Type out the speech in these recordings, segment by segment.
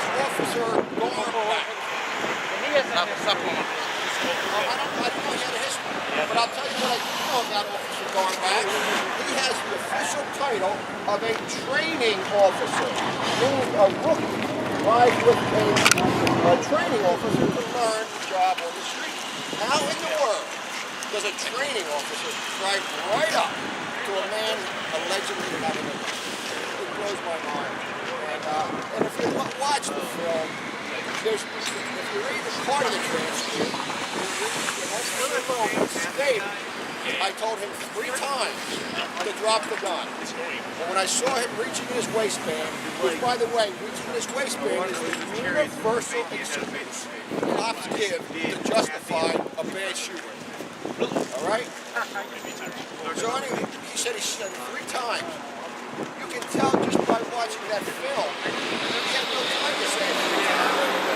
Officer Gorback. I don't know he had a history, but I'll tell you what I do know about Officer Gorback. He has the official title of a training officer, meaning a rookie rides with a training officer to learn the job on the street. How in the world does a training officer drive right up to a man allegedly having a gun? It blows my mind. And if you watch the film, if you read the part of the transcript, I told him 3 times to drop the gun. But when I saw him reaching in his waistband, which by the way, reaching in his waistband is the universal excuse cops give to justify a bad shooting. Alright? So anyway, he said 3 times. You can tell just by watching that film, he had no time to say it.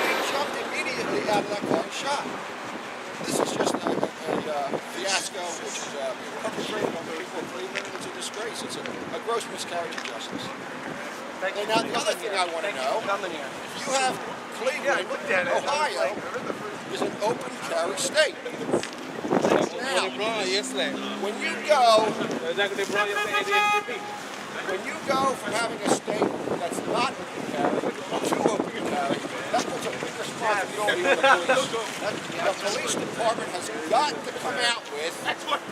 He jumped immediately out of that car and shot. This is just a fiasco, which is perpetrated on the people of Cleveland. It's a disgrace. It's a gross miscarriage of justice. And now the other thing I want to know, you have Cleveland, Ohio, is an open carry state. Now, when you go from having a state that's not open carry to open carry, that puts a big responsibility on the police. The police department has got to come out with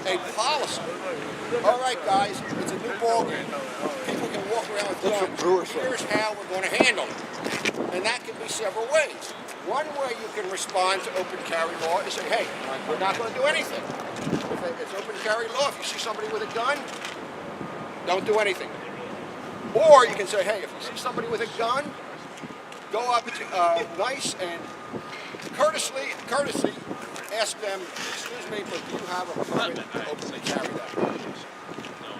a policy. All right, guys, it's a new ballgame. People can walk around with guns. Here's how we're going to handle it. And that can be several ways. One way you can respond to open carry law is say, hey, we're not going to do anything. If it's open carry law, if you see somebody with a gun, don't do anything. Or you can say, hey, if you see somebody with a gun, go up nice and courteously ask them, excuse me, but do you have a permit to openly carry that?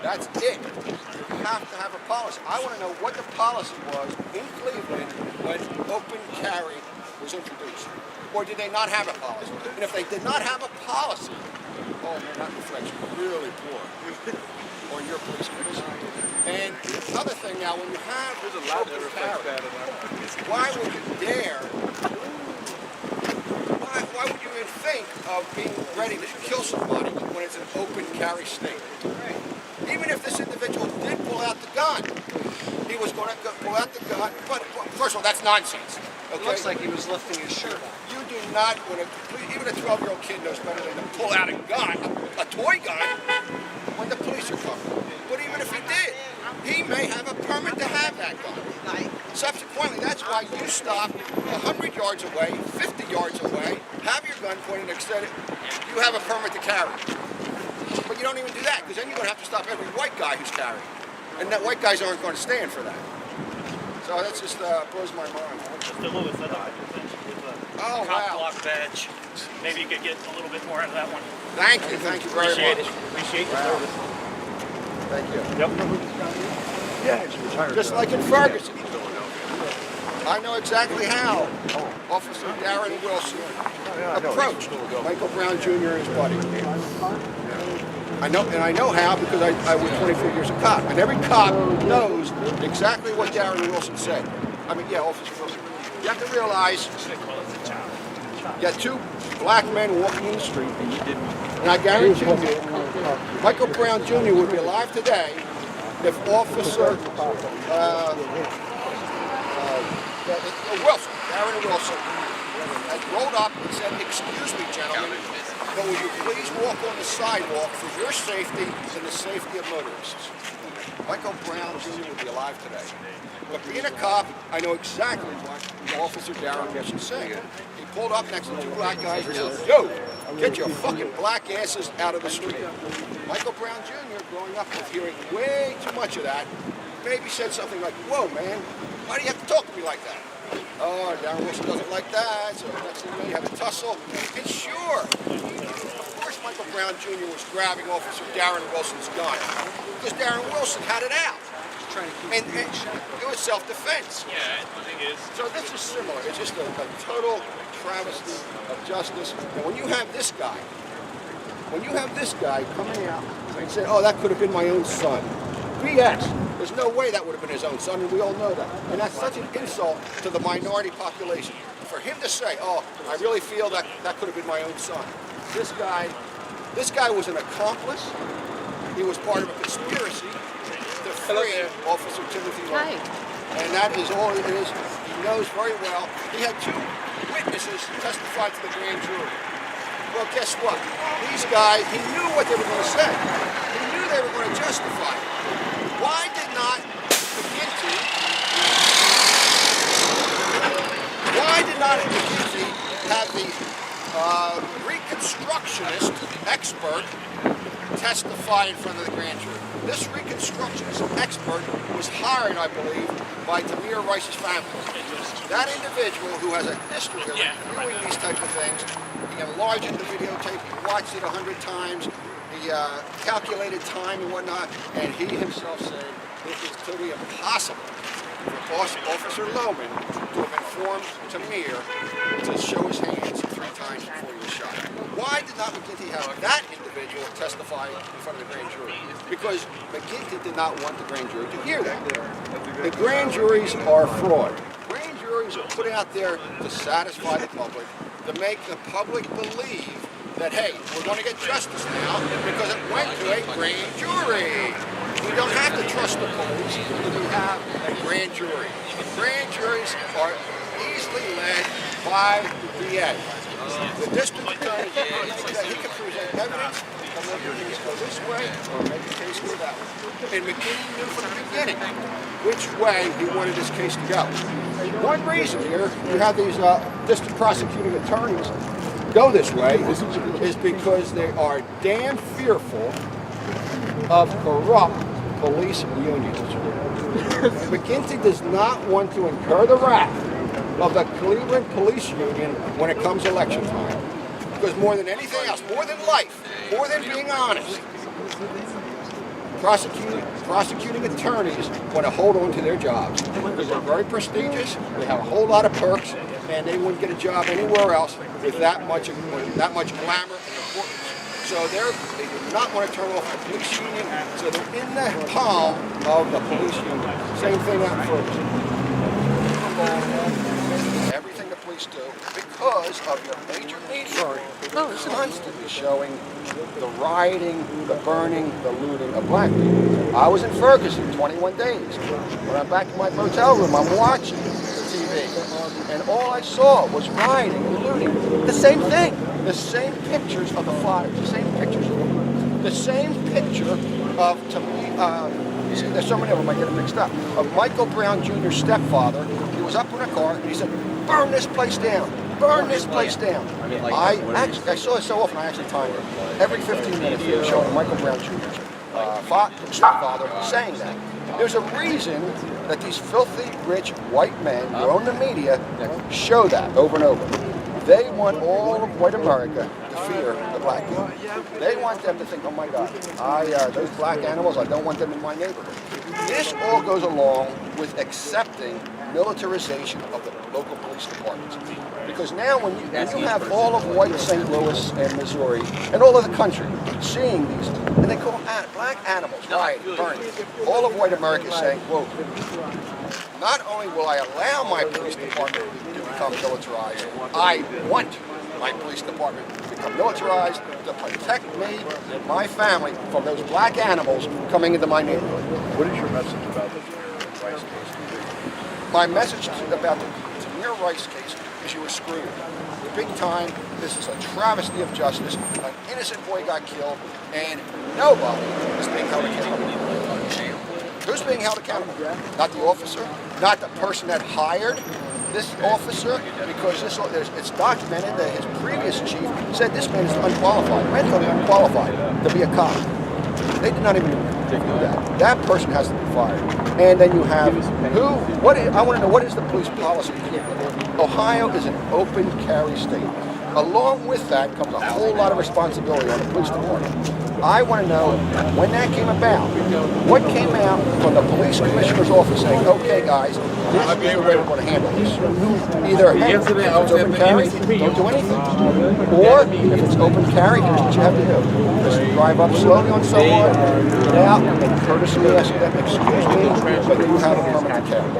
That's it. You have to have a policy. I want to know what the policy was in Cleveland when open carry was introduced. Or did they not have a policy? And if they did not have a policy, oh man, that reflects really poor on your police force. And the other thing now, when you have open carry, why would you dare, why would you even think of being ready to kill somebody when it's an open carry state? Even if this individual did pull out the gun, he was going to pull out the gun, but first of all, that's nonsense. Okay? It looks like he was lifting his shirt up. You do not, even a 12-year-old kid knows better than to pull out a gun, a toy gun, when the police are coming. But even if he did, he may have a permit to have that gun. Subsequently, that's why you stop 100 yards away, 50 yards away, have your gun pointed and extended, you have a permit to carry. But you don't even do that, because then you're going to have to stop every white guy who's carrying. And that white guys aren't going to stand for that. So that just blows my mind. Mr. Lewis, I'd like to present you with a wow. block badge. Maybe you could get a little bit more out of that one. Thank you very much. Appreciate your service. Thank you. Yep. Yeah, he's retired. Just like in Ferguson. I know exactly how Officer Darren Wilson approached Michael Brown Jr. and his buddy. I know how because I was 24 years a cop, and every cop knows exactly what Darren Wilson said. I mean, yeah, Officer Wilson. You have to realize you got 2 black men walking in the street, and I guarantee you, Michael Brown Jr. would be alive today if Officer Wilson, Darren Wilson, had rolled up and said, excuse me, gentlemen, but will you please walk on the sidewalk for your safety and the safety of motorists? Michael Brown Jr. would be alive today. But being a cop, I know exactly what Officer Darren Wilson said. He pulled up next to 2 black guys and said, yo, get your fucking black asses out of the street. Michael Brown Jr., growing up with hearing way too much of that, maybe said something like, whoa, man, why do you have to talk to me like that? Oh, Darren Wilson doesn't like that, so next thing you know, you have a tussle. And sure, of course Michael Brown Jr. was grabbing Officer Darren Wilson's gun, because Darren Wilson had it out. And it was self-defense. Yeah, the thing is. So this is similar. It's just a total travesty of justice. And when you have this guy coming out and saying, oh, that could have been my own son. BS. There's no way that would have been his own son, and we all know that. And that's such an insult to the minority population. For him to say, "Oh, I really feel that that could have been my own son." This guy was an accomplice. He was part of a conspiracy to free Officer Timothy Rice. And that is all it is. He knows very well. He had two witnesses testify to the grand jury. Well, guess what? These guys, he knew what they were going to say. He knew they were going to justify it. Why did not McGinty have the reconstructionist expert testify in front of the grand jury? This reconstructionist expert was hired, I believe, by Tamir Rice's family. That individual who has a history of reviewing these type of things, he enlarged the videotape, he watched it 100 times, he calculated time and whatnot, and he himself said it is totally impossible for Officer Lohman to have informed Tamir to show his hands 3 times before he was shot. Why did not McGinty have that individual testify in front of the grand jury? Because McGinty did not want the grand jury to hear that. The grand juries are fraud. Grand juries are put out there to satisfy the public, to make the public believe that, hey, we're going to get justice now because it went to a grand jury. We don't have to trust the police if we have a grand jury. Grand juries are easily led by the DA. The district attorney, he can present evidence and make the case go this way or make the case go that way. And McGinty knew from the beginning which way he wanted this case to go. One reason here you have these district prosecuting attorneys go this way is because they are damn fearful of corrupt police unions. McGinty does not want to incur the wrath of the Cleveland Police Union when it comes election time. Because more than anything else, more than life, more than being honest, prosecuting attorneys want to hold on to their jobs. Because they're very prestigious, they have a whole lot of perks, and they wouldn't get a job anywhere else with that much glamour and importance. So they do not want to turn off the police union, so they're in the palm of the police union. Same thing out in Ferguson. Everything the police do because of your major media constantly showing the rioting, the burning, the looting of black people. I was in Ferguson 21 days. When I'm back in my motel room, I'm watching TV, and all I saw was rioting and looting. The same thing. The same pictures of the fires, the same pictures of them. The same picture of, to me, see, there's so many of them I get them mixed up, of Michael Brown Jr.'s stepfather. He was up in a car and he said, "Burn this place down, burn this place down." I saw it so often I actually timed it. Every 15 minutes they were showing Michael Brown Jr.'s stepfather saying that. There's a reason that these filthy, rich, white men who own the media show that over and over. They want all of white America to fear the black people. They want them to think, "Oh my God, those black animals, I don't want them in my neighborhood." This all goes along with accepting militarization of the local police departments. Because now when you have all of white St. Louis and Missouri and all of the country seeing these, and they call black animals, rioting, burning, all of white America is saying, "Whoa, not only will I allow my police department to become militarized, I want my police department to become militarized to protect me and my family from those black animals coming into my neighborhood." What is your message about the Tamir Rice case? My message about the Tamir Rice case is you were screwed. Big time. This is a travesty of justice. An innocent boy got killed, and nobody is being held accountable. Who's being held accountable? Not the officer, not the person that hired this officer, because it's documented that his previous chief said this man is unqualified, mentally unqualified to be a cop. They did not even do that. That person has to be fired. And then you have I want to know, what is the police policy? Ohio is an open carry state. Along with that comes a whole lot of responsibility on the police department. I want to know when that came about. What came out from the police commissioner's office saying, okay guys, this is the way we're going to handle this. Either, hey, if it's open carry, don't do anything. Or if it's open carry, here's what you have to do. Just drive up slowly on someone, get out, and courteously ask them, excuse me, but you have a permanent carry.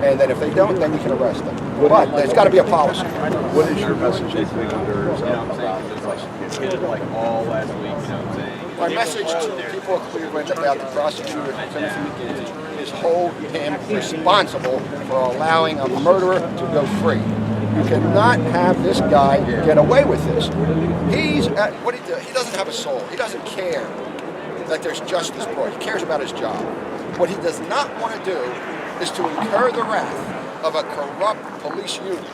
And then if they don't, then you can arrest them. But there's got to be a policy. What is your message to Clevelanders about the prosecutor? Like all last week, you know what I'm saying? My message to the people of Cleveland about the prosecutor, Timothy McGinty, is hold him responsible for allowing a murderer to go free. You cannot have this guy get away with this. He doesn't have a soul. He doesn't care that there's justice brought. He cares about his job. What he does not want to do is to incur the wrath of a corrupt police union.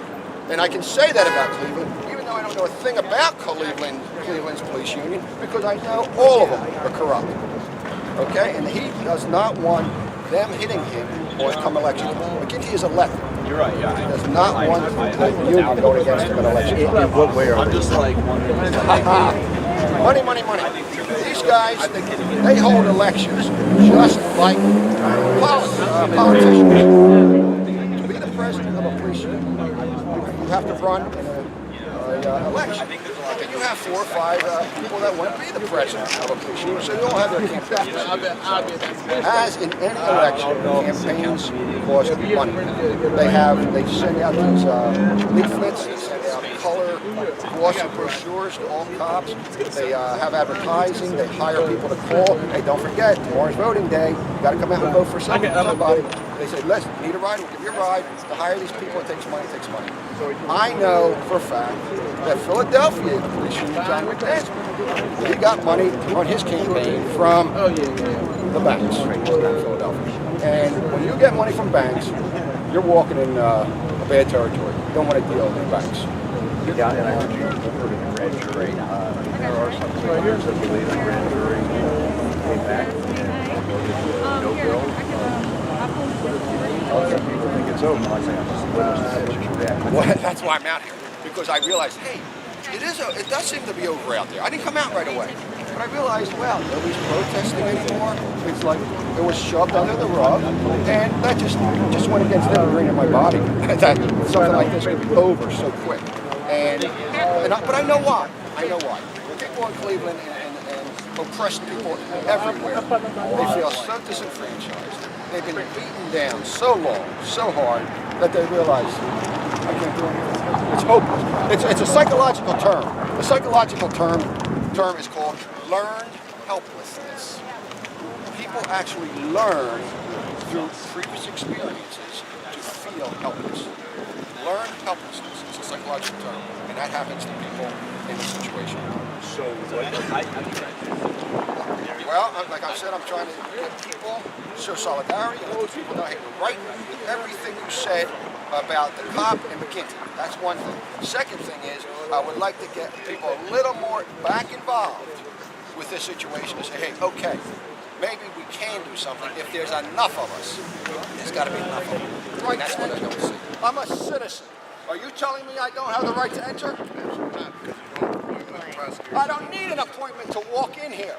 And I can say that about Cleveland, even though I don't know a thing about Cleveland's police union, because I know all of them are corrupt. Okay? And he does not want them hitting him on come election. McGinty is elected. You're right, yeah. He does not want the union going against him in election. In what way are they? Money, money, money. These guys, they hold elections just like politicians. To be the president of a police union, you have to run an election. And you have 4 or 5 people that want to be the president of a police union, so they all have their campaigns. As in any election, campaigns cost money. They send out these leaflets, they send out color glossy brochures to all cops. They have advertising. They hire people to call. Hey, don't forget, tomorrow's voting day. You got to come out and vote for somebody. They say, listen, you need a ride, we'll give you a ride. To hire these people, it takes money, it takes money. I know for a fact that Philadelphia police union, John McGinty, he got money on his campaign from the banks in Philadelphia. And when you get money from banks, you're walking in a bad territory. You don't want to deal with banks. Yeah, and I heard you heard in the grand jury. There are some Clevelanders that believe the grand jury came back and no bill. Some people think it's over. I'm saying, well, that's why I'm out here, because I realized, hey, it does seem to be over out there. I didn't come out right away, but I realized, well, nobody's protesting anymore. It's like it was shoved under the rug, and that just went against every grain in my body. That something like this could be over so quick. But I know why. I know why. People in Cleveland and oppressed people everywhere, they feel so disenfranchised. They've been beaten down so long, so hard, that they realize, I can't do anything. It's hopeless. It's a psychological term. The psychological term is called learned helplessness. People actually learn through previous experiences to feel helpless. Learned helplessness is a psychological term, and that happens to people in this situation. So what? Well, like I said, I'm trying to get people show solidarity and let people know, hey, we're right with everything you said about the cop and McGinty. That's one thing. Second thing is, I would like to get people a little more back involved with this situation and say, hey, okay, maybe we can do something if there's enough of us. There's got to be enough of them. And that's what I don't see. I'm a citizen. Are you telling me I don't have the right to enter? I don't need an appointment to walk in here.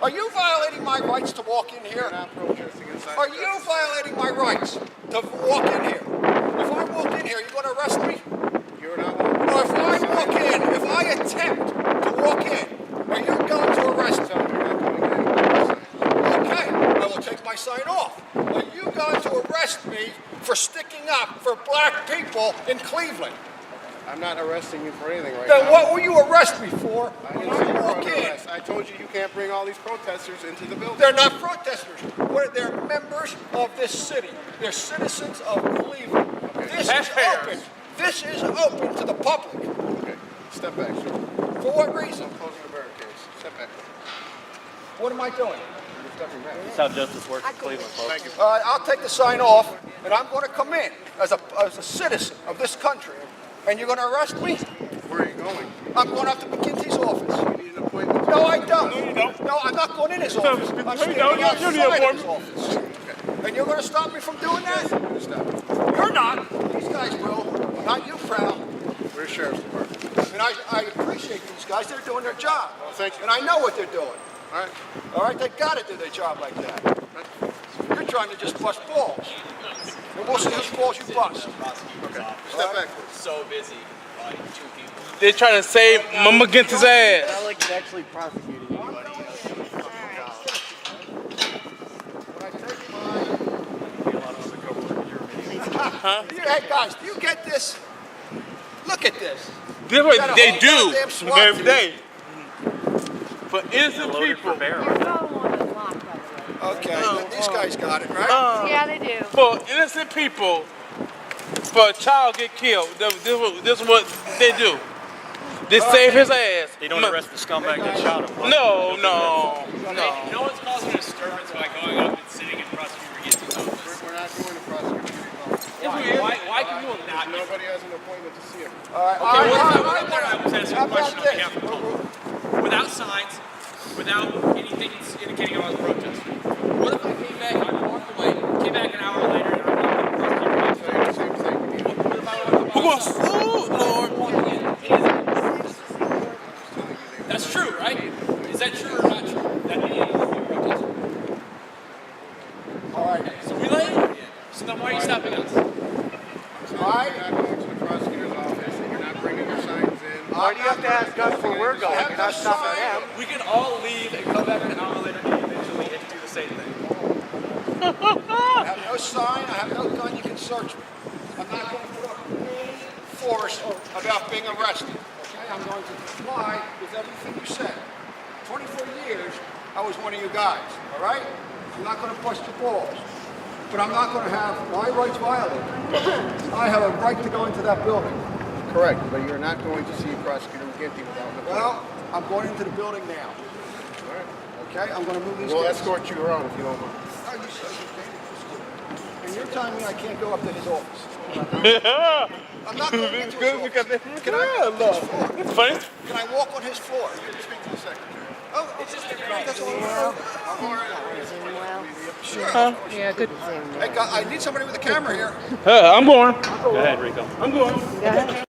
Are you violating my rights to walk in here? Are you violating my rights to walk in here? If I walk in here, you're going to arrest me? Or if I walk in, if I attempt to walk in, are you going to arrest me? Okay, I will take my sign off. Are you going to arrest me for sticking up for black people in Cleveland? I'm not arresting you for anything right now. Then what will you arrest me for? I told you you can't bring all these protesters into the building. They're not protesters. They're members of this city. They're citizens of Cleveland. Okay. This is open. This is open to the public. Okay. Step back, sir. For what reason? I'm closing the barricades. Step back. What am I doing? You're stepping back. That's how justice works in Cleveland, folks. Thank you. I'll take the sign off, and I'm going to come in as a citizen of this country. And you're going to arrest me? Where are you going? I'm going up to McGinty's office. You need an appointment. No, I don't. No, you don't. No, I'm not going in his office. I'm standing outside his office. Okay. And you're going to stop me from doing that? Stop. You're not. These guys will. Not you, pal. Where's Sheriff's Department? And I appreciate these guys. They're doing their job. Well, thank you. And I know what they're doing. All right. All right, they got to do their job like that. You're trying to just bust balls. And we'll see whose balls you bust. Okay. Step back, please. So busy by 2 people. They're trying to save McGinty's ass. Not like he's actually prosecuting anybody. Hey guys, do you get this? Look at this. This is what Got a they whole do goddamn SWAT every team. day. For innocent people. Okay, these guys got it, right? Yeah, they do. For innocent people, for a child get killed. This is what they do. They save his ass. They don't arrest the scumbag that shot him. No. No one's causing a disturbance by going up and sitting in Prosecutor McGinty's office. We're not going to prosecute you. Why can you not? Nobody has an appointment to see him. Okay, what if I went there and I was asking How a question on about behalf of the public? Without signs, without anything indicating I was protesting. What if I came back, I walked away, came back an hour later, and I'm not the prosecutor? Same thing. What if I went Who wants food, Lord? That's true, right? Is that true or not true? That any of you protested? All right. So we late? So then why are you stopping us? You're not going to the prosecutor's office and you're not bringing your signs in. Why do you have to ask us where we're going? You're not stopping them. We can all leave and come back an hour later individually and do the same thing. I have no sign, I have no gun, you can search me. I'm not going to put up any force about being arrested. Okay, I'm going to comply with everything you said. 24 years, I was one of you guys, all right? I'm not going to bust your balls. But I'm not going to have my rights violated. I have a right to go into that building. Correct, but you're not going to see Prosecutor McGinty without an appointment. Well, I'm going into the building now. All right. Okay, I'm going to move these We'll guys. escort you around if you don't mind. Oh, you said you can't. And you're telling me I can't go up to his office. I'm not going into his office. Can I walk on his floor? It's funny. Can I walk on his floor? Speak to the secretary. Oh, it's just that's all right. Sure. Yeah, good. Hey, I need somebody with a camera here. I'm going. Go ahead, Rico. I'm going.